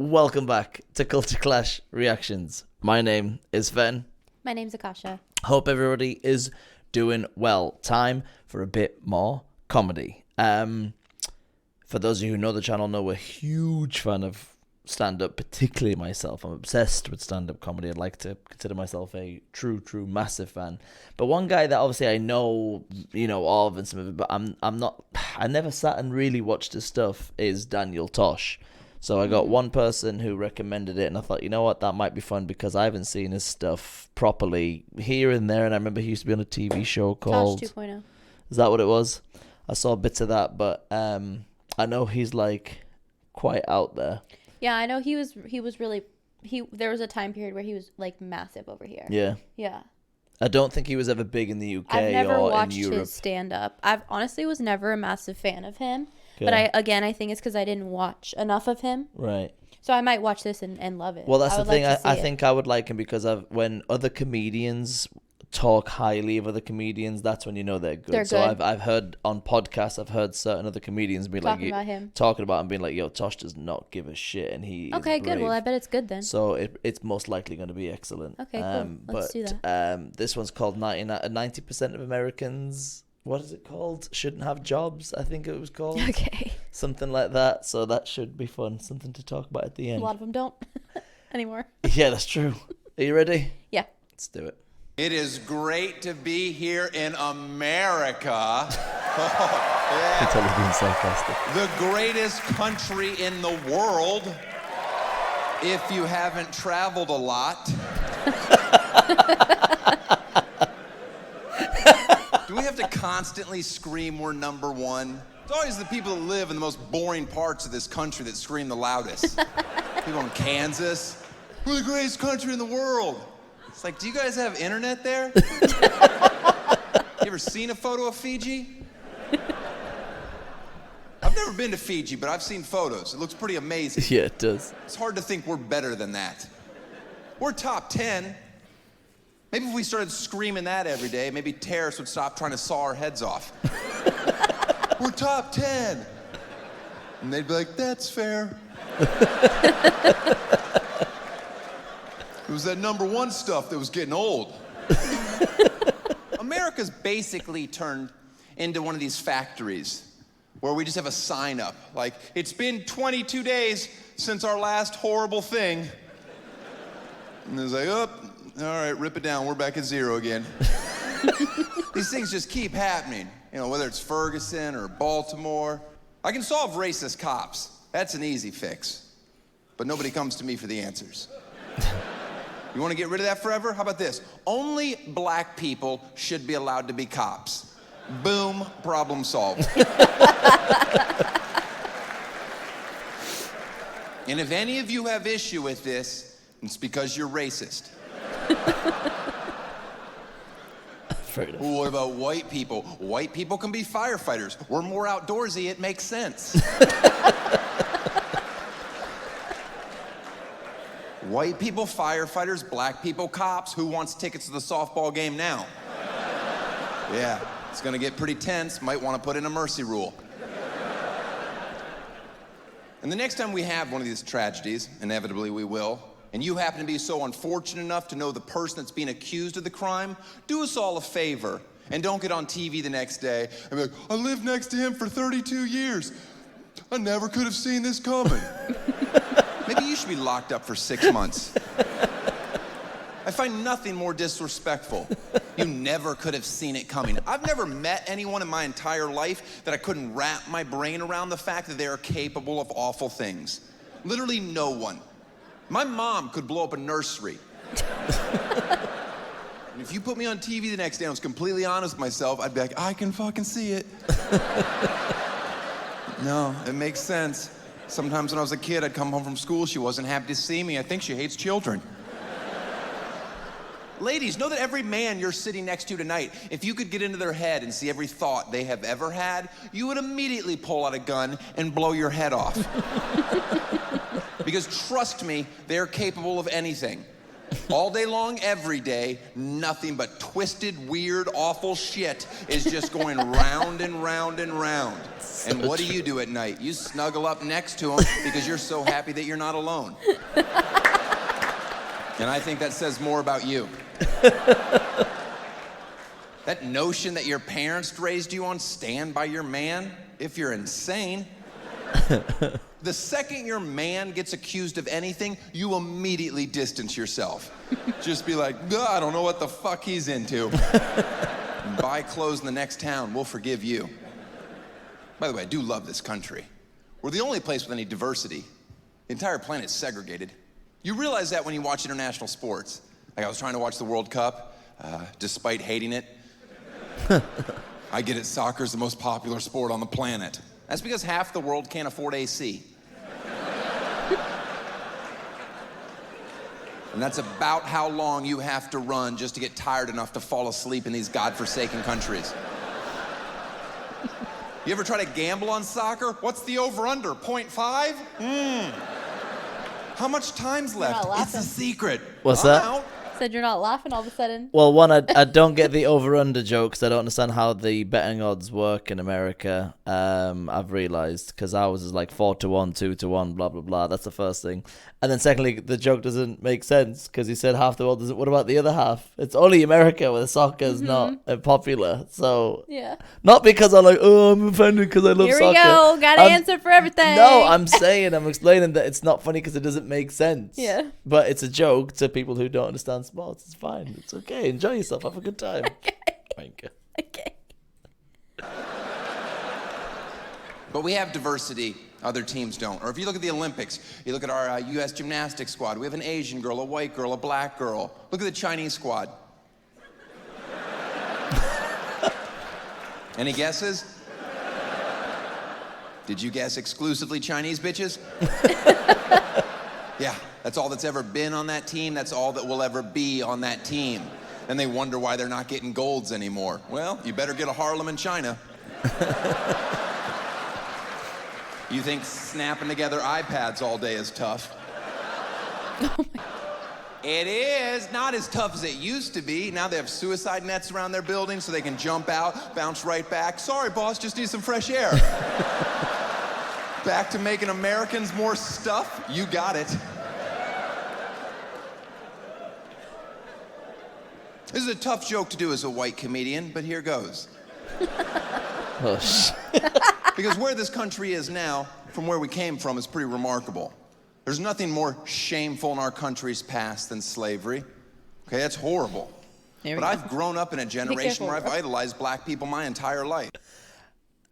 Welcome back to Culture Clash Reactions. My name is Fen. My name's Akasha. Hope everybody is doing well. Time for a bit more comedy. For those of you who know the channel, know a huge fan of stand-up, particularly myself. I'm obsessed with stand-up comedy. I'd like to consider myself a true massive fan. But one guy that obviously I know, all of and some of it, but I never sat and really watched his stuff, is Daniel Tosh. So I got one person who recommended it, and I thought, you know what, that might be fun because I haven't seen his stuff properly here and there. And I remember he used to be on a TV show called Tosh 2.0. Is that what it was? I saw bits of that, but I know he's like quite out there. Yeah, I know he was really there was a time period where he was like massive over here. Yeah. Yeah. I don't think he was ever big in the UK I've never or watched in Europe. his stand up. I've honestly was never a massive fan of him. Okay. But I think it's because I didn't watch enough of him. Right. So I might watch this and love it. Well, that's the thing. Like I think I would like him because when other comedians talk highly of other comedians, that's when you know they're good. So I've heard on podcasts, I've heard certain other comedians be talking about him, being like, "Yo, Tosh does not give a shit," and he okay, is good. brave. Well, I bet it's good then. So it's most likely going to be excellent. Okay, cool. Let's do that. This one's called 90% of Americans. What is it called? Shouldn't have jobs, I think it was called. Okay. Something like that. So that should be fun. Something to talk about at the end. A lot of them don't anymore. Yeah, that's true. Are you ready? Yeah. Let's do it. It is great to be here in America. I can tell he's being sarcastic. The greatest country in the world, if you haven't traveled a lot. Do we have to constantly scream we're number one? It's always the people that live in the most boring parts of this country that scream the loudest. People in Kansas, we're the greatest country in the world. It's like, do you guys have internet there? You ever seen a photo of Fiji? I've never been to Fiji, but I've seen photos. It looks pretty amazing. Yeah, it does. It's hard to think we're better than that. We're top 10. Maybe if we started screaming that every day, maybe terrorists would stop trying to saw our heads off. We're top 10. And they'd be like, that's fair. It was that number one stuff that was getting old. America's basically turned into one of these factories where we just have a sign up, like, it's been 22 days since our last horrible thing. And it's like, oh, all right, rip it down, we're back at zero again. These things just keep happening, whether it's Ferguson or Baltimore. I can solve racist cops. That's an easy fix. But nobody comes to me for the answers. You want to get rid of that forever? How about this? Only black people should be allowed to be cops. Boom, problem solved. And if any of you have issue with this, it's because you're racist. Well, what about white people? White people can be firefighters. We're more outdoorsy, it makes sense. White people, firefighters, black people, cops. Who wants tickets to the softball game now? Yeah, it's gonna get pretty tense. Might wanna put in a mercy rule. And the next time we have one of these tragedies, inevitably we will, and you happen to be so unfortunate enough to know the person that's being accused of the crime, do us all a favor and don't get on TV the next day and be like, I lived next to him for 32 years. I never could have seen this coming. Maybe you should be locked up for 6 months. I find nothing more disrespectful. You never could have seen it coming. I've never met anyone in my entire life that I couldn't wrap my brain around the fact that they are capable of awful things. Literally no one. My mom could blow up a nursery. And if you put me on TV the next day and I was completely honest with myself, I'd be like, I can fucking see it. No, it makes sense. Sometimes when I was a kid, I'd come home from school, she wasn't happy to see me. I think she hates children. Ladies, know that every man you're sitting next to tonight, if you could get into their head and see every thought they have ever had, you would immediately pull out a gun and blow your head off. Because trust me, they're capable of anything. All day long, every day, nothing but twisted, weird, awful shit is just going round and round and round. And what do you do at night? You snuggle up next to him because you're so happy that you're not alone. And I think that says more about you. That notion that your parents raised you on, stand by your man, if you're insane. The second your man gets accused of anything, you immediately distance yourself. Just be like, I don't know what the fuck he's into. Buy clothes in the next town, we'll forgive you. By the way, I do love this country. We're the only place with any diversity. The entire planet's segregated. You realize that when you watch international sports. Like I was trying to watch the World Cup, despite hating it. I get it, soccer's the most popular sport on the planet. That's because half the world can't afford AC. And that's about how long you have to run just to get tired enough to fall asleep in these godforsaken countries. You ever try to gamble on soccer? What's the over-under, 0.5? How much time's left? It's a secret. What's I'm that? out. Said you're not laughing all of a sudden. Well, one, I don't get the over-under jokes. I don't understand how the betting odds work in America. I've realised, because ours is like 4-1, 2-1, blah, blah, blah. That's the first thing. And then secondly, the joke doesn't make sense, because he said half the world doesn't. What about the other half? It's only America where soccer is not popular. So, Yeah. not because I'm like, oh, I'm offended because I love Here soccer. we go. Got to answer for everything. No, I'm explaining that it's not funny because it doesn't make sense. Yeah. But it's a joke to people who don't understand sports. It's fine. It's okay. Enjoy yourself. Have a good time. Thank you. Okay. But we have diversity other teams don't. Or if you look at the Olympics, you look at our U.S. gymnastics squad. We have an Asian girl, a white girl, a black girl. Look at the Chinese squad. Any guesses? Did you guess exclusively Chinese bitches? Yeah, that's all that's ever been on that team. That's all that will ever be on that team. And they wonder why they're not getting golds anymore. Well, you better get a Harlem in China. You think snapping together iPads all day is tough? It is not as tough as it used to be. Now they have suicide nets around their building so they can jump out, bounce right back. Sorry, boss, just need some fresh air. Back to making Americans more stuff? You got it. This is a tough joke to do as a white comedian, but here goes. Oh, shit. Because where this country is now, from where we came from, is pretty remarkable. There's nothing more shameful in our country's past than slavery. Okay, that's horrible. But I've grown up in a generation where I've idolized black people my entire life.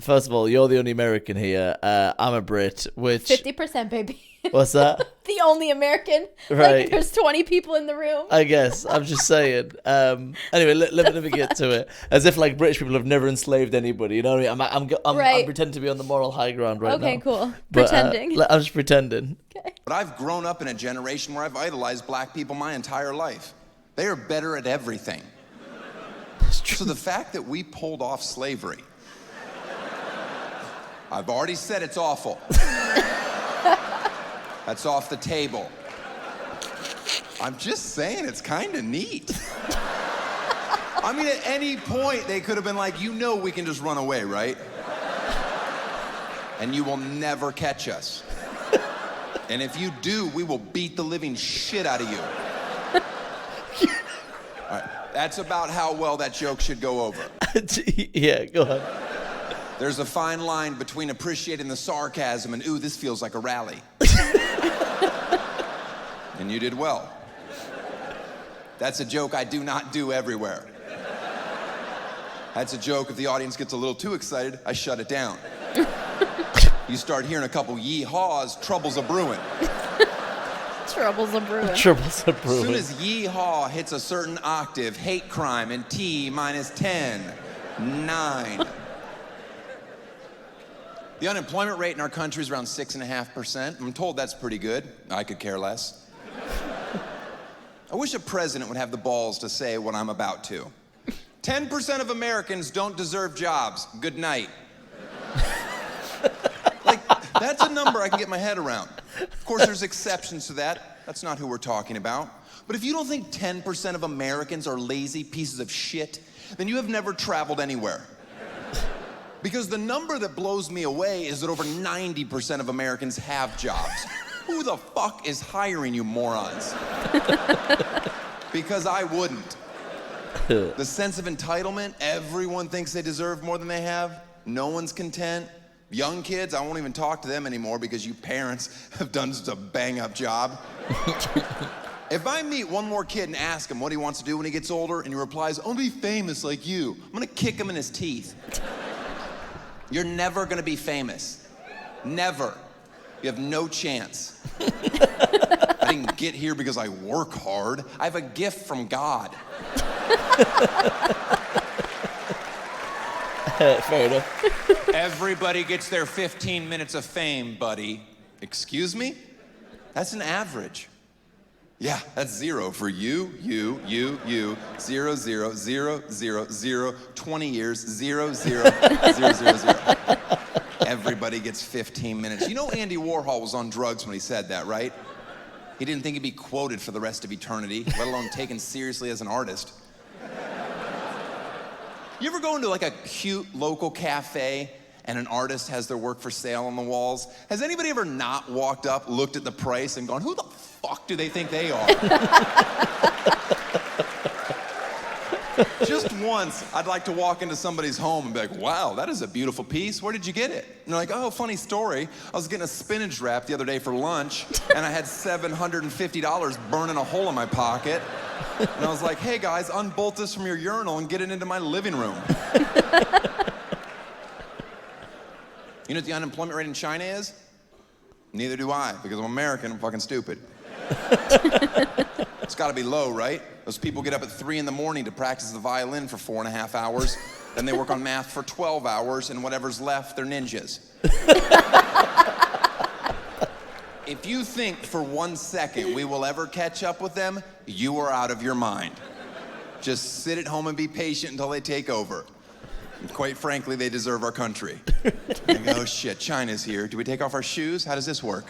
First of all, you're the only American here. I'm a Brit, which... 50%, baby. What's that? The only American. Right. Like, there's 20 people in the room. I guess. I'm just saying. Anyway, let me get to it. As if, like, British people have never enslaved anybody. You know what I mean? I'm pretending to be on the moral high ground right now. Okay, cool. But, Pretending. I'm just pretending. Okay. But I've grown up in a generation where I've idolized black people my entire life. They are better at everything. So the fact that we pulled off slavery, I've already said it's awful. That's off the table. I'm just saying it's kind of neat. I mean, at any point, they could have been like, you know we can just run away, right? And you will never catch us. And if you do, we will beat the living shit out of you. All right, that's about how well that joke should go over. Yeah, go on. There's a fine line between appreciating the sarcasm and, ooh, this feels like a rally. And you did well. That's a joke I do not do everywhere. That's a joke if the audience gets a little too excited, I shut it down. You start hearing a couple yee-haws, trouble's a brewing. Troubles a brewing. Troubles a brewing. As soon as yee-haw hits a certain octave, hate crime and T minus 10, 9. The unemployment rate in our country is around 6.5%. I'm told that's pretty good. I could care less. I wish a president would have the balls to say what I'm about to. 10% of Americans don't deserve jobs. Good night. Like, that's a number I can get my head around. Of course, there's exceptions to that. That's not who we're talking about. But if you don't think 10% of Americans are lazy pieces of shit, then you have never traveled anywhere. Because the number that blows me away is that over 90% of Americans have jobs. Who the fuck is hiring you morons? Because I wouldn't. The sense of entitlement, everyone thinks they deserve more than they have. No one's content. Young kids, I won't even talk to them anymore because you parents have done such a bang-up job. If I meet one more kid and ask him what he wants to do when he gets older, and he replies, "I'll be famous like you," I'm gonna kick him in his teeth. You're never gonna be famous. Never. You have no chance. I didn't get here because I work hard. I have a gift from God. Fair enough. Everybody gets their 15 minutes of fame, buddy. Excuse me? That's an average. Yeah, that's 0 for you, 0, 0, 0, 0, 0, 20 years, 0, 0, 0, 0, 0. Everybody gets 15 minutes. You know Andy Warhol was on drugs when he said that, right? He didn't think he'd be quoted for the rest of eternity, let alone taken seriously as an artist. You ever go into like a cute local cafe and an artist has their work for sale on the walls? Has anybody ever not walked up, looked at the price, and gone, who the fuck do they think they are? Just once, I'd like to walk into somebody's home and be like, wow, that is a beautiful piece. Where did you get it? And they're like, oh, funny story. I was getting a spinach wrap the other day for lunch, and I had $750 burning a hole in my pocket. And I was like, hey guys, unbolt this from your urinal and get it into my living room. You know what the unemployment rate in China is? Neither do I, because I'm American, I'm fucking stupid. It's gotta be low, right? Those people get up at 3 in the morning to practice the violin for 4.5 hours, then they work on math for 12 hours, and whatever's left, they're ninjas. If you think for 1 second we will ever catch up with them, you are out of your mind. Just sit at home and be patient until they take over. And quite frankly, they deserve our country. They go, oh shit, China's here. Do we take off our shoes? How does this work?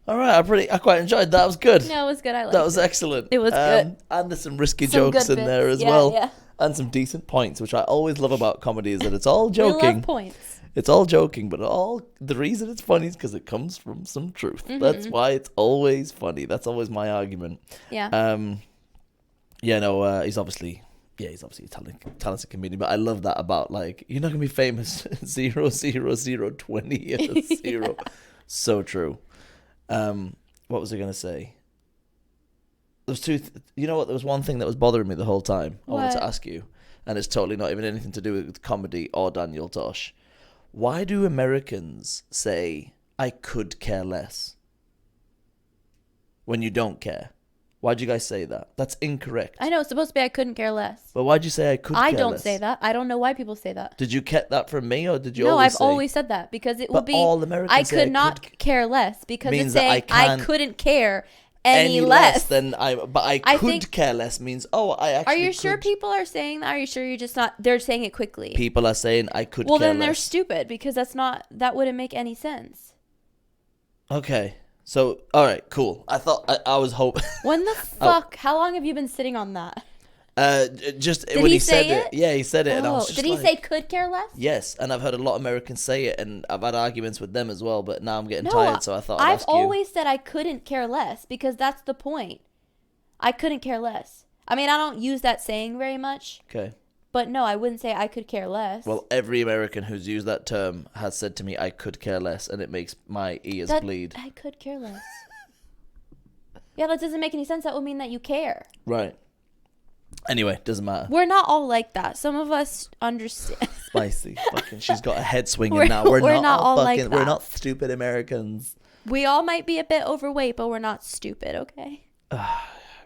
All right, I quite enjoyed that. It was good. No, it was good. I liked That was excellent. It was good. And there's some risky Some jokes good in there bits. as Yeah, well. yeah. And some decent points, which I always love about comedy, is that it's all We joking. love points. It's all joking, but the reason it's funny is because it comes from some truth. Mm-hmm. That's why it's always funny. That's always my argument. Yeah. He's obviously a talented comedian, but I love that about, like, you're not gonna be famous 0, 0, 0, 20 years, 0. So true. What was I gonna say? There's you know what? There was one thing that was bothering me the whole time. I wanted to ask you, and it's totally not even anything to do with comedy or Daniel Tosh. Why do Americans say, I could care less, when you don't care? Why do you guys say that? That's incorrect. I know, it's supposed to be I couldn't care less. But why'd you say I could care less? I don't say that. I don't know why people say that. Did you get that from me, or did you No, always I've say... always said that, because it would be all Americans I say could not care less, because means it's that saying I I can't couldn't care any less. than I I could think- care less means, I actually Are you sure could. people are saying that? Are you sure you're just not, they're saying it quickly? People are saying I could Well, care then they're less. stupid, because that wouldn't make any sense. Okay. So, all right, cool. I was hoping... When the fuck? How long have you been sitting on that? Just Did when he said say it. it? Yeah, he said it, and I Oh, was just did he like, say could care less? Yes, and I've heard a lot of Americans say it, and I've had arguments with them as well, but now I'm getting No, tired, so I thought I'd I've ask you. always said I couldn't care less, because that's the point. I couldn't care less. I mean, I don't use that saying very much, Okay. but no, I wouldn't say I could care less. Well, every American who's used that term has said to me, I could care less, and it makes my ears bleed. I could care less. Yeah, that doesn't make any sense. That would mean that you care. Right. Anyway, doesn't matter. We're not all like that. Some of us understand. Spicy. Fucking, she's got a head swinging We're- now. we're We're not all like fucking, we're that. not stupid Americans. We all might be a bit overweight, but we're not stupid, okay?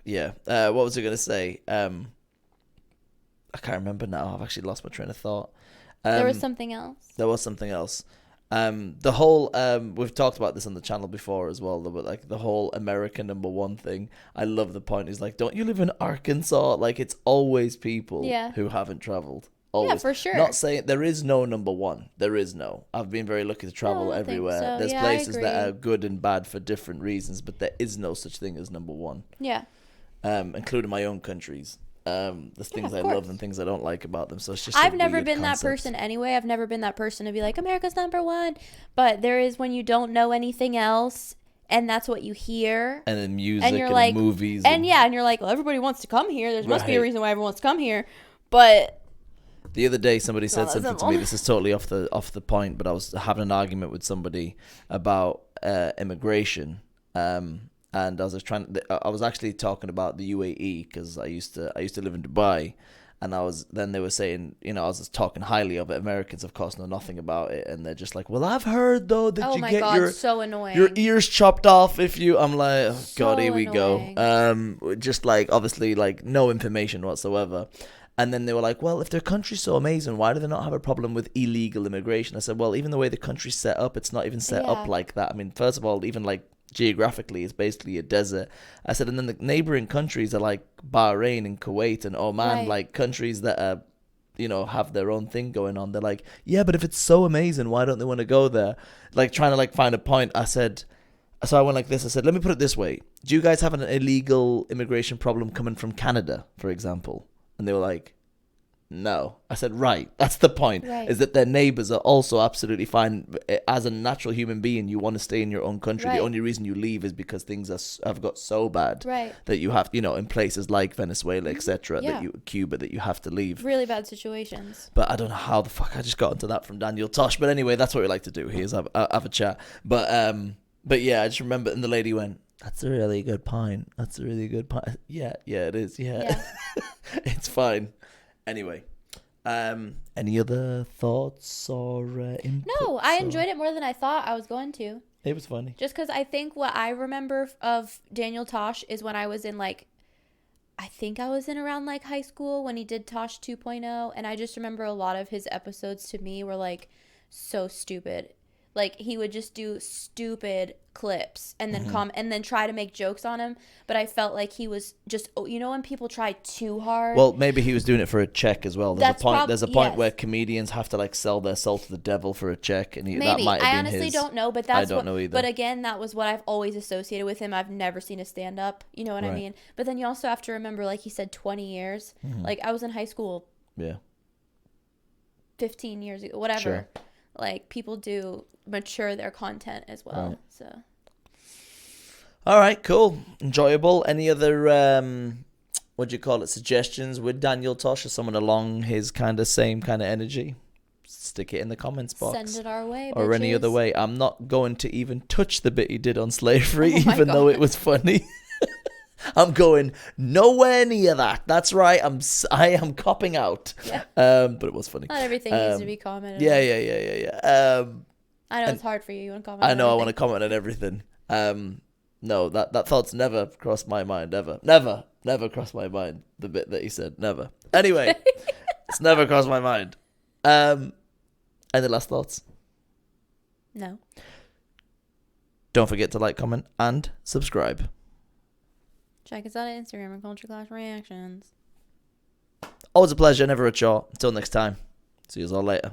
Yeah. What was I going to say? I can't remember now. I've actually lost my train of thought. There was something else. There was something else. The whole we've talked about this on the channel before as well, but like the whole American #1 thing. I love the point. He's like, don't you live in Arkansas? Like, it's always people Yeah. who haven't traveled. Always. for sure. Not saying there is no number one. There is no. I've been very lucky to travel I don't think everywhere. so. There's Yeah, I places that agree. are good and bad for different reasons, but there is no such thing as number one. Yeah. Including my own countries. There's things of I course. love and things I don't like about them. So it's just. I've a never weird been concept. that person anyway. I've never been that person to be like, America's number one. But there is when you don't know anything else, and that's what you hear. And then music And you're and like, movies. and you're like, well, everybody wants to come here. There must be a Right. reason why everyone wants to come here. But The other day, somebody said that's something to me. This is totally off the point, but I was having an argument with somebody about immigration. And I was actually talking about the UAE because I used to live in Dubai, and they were saying, I was just talking highly of it. Americans, of course, know nothing about it, and they're just like, well, I've heard though that oh you my get god, your so annoying. your ears chopped off if you. I'm like, oh, So God, here we annoying. go. Just like obviously like no information whatsoever. And then they were like, well, if their country's so amazing, why do they not have a problem with illegal immigration? I said, well, even the way the country's set up, it's not even set up like that. I mean, first of all, even like geographically, it's basically a desert. I said, and then the neighboring countries are like Bahrain and Kuwait and Oman, Right. like countries that are, have their own thing going on. They're like, yeah, but if it's so amazing, why don't they want to go there? Like trying to like find a point. So I went like this. I said, let me put it this way. Do you guys have an illegal immigration problem coming from Canada, for example? And they were like, no. I said, right. That's the point. Right. Is that their neighbors are also absolutely fine. As a natural human being, you want to stay in your own country. Right. The only reason you leave is because things have got so bad Right. that you have, in places like Venezuela, etc., Yeah. Cuba, that you have to leave. Really bad situations. But I don't know how the fuck I just got into that from Daniel Tosh. But anyway, that's what we like to do here is have a chat. But yeah, I just remember, and the lady went, that's a really good point. That's a really good point. Yeah, it is. Yeah. It's fine. Anyway, any other thoughts or inputs? No, I enjoyed it more than I thought I was going to. It was funny. Just because I think what I remember of Daniel Tosh is when I was in I think I was in around like high school when he did Tosh 2.0. And I just remember a lot of his episodes to me were like so stupid. Like he would just do stupid clips and then and then try to make jokes on him. But I felt like he was just, when people try too hard. Well, maybe he was doing it for a check as well. There's a point yes. where comedians have to like sell their soul to the devil for a check, and that Maybe. might have I been honestly his. don't know, but that's I don't know either. But again, that was what I've always associated with him. I've never seen a stand up. You know what I Right. mean? But then you also have to remember, like he said, 20 years. Like I was in high school Yeah. 15 years ago, whatever. Sure. Like people do mature their content as well. Right. So All right, cool, enjoyable. Any other what do you call it? Suggestions with Daniel Tosh or someone along his same kind of energy? Stick it in the comments box. send it our way, or any other bitches. way. I'm not going to even touch the bit he did on slavery, Oh my even though God. it was funny. I'm going nowhere near that. That's right. I am copping out. Yeah. But it was funny. Not everything needs to be commented Yeah, on. yeah. I know it's hard for you. You want to comment I on know I want to everything. comment on everything. No, that thought's never crossed my mind ever. Never crossed my mind. The bit that he said, never. Anyway, it's never crossed my mind. Any last thoughts? No. Don't forget to like, comment, and subscribe. Check us out on Instagram and Culture Clash Reactions. Always a pleasure, never a chore. Until next time. See you all later.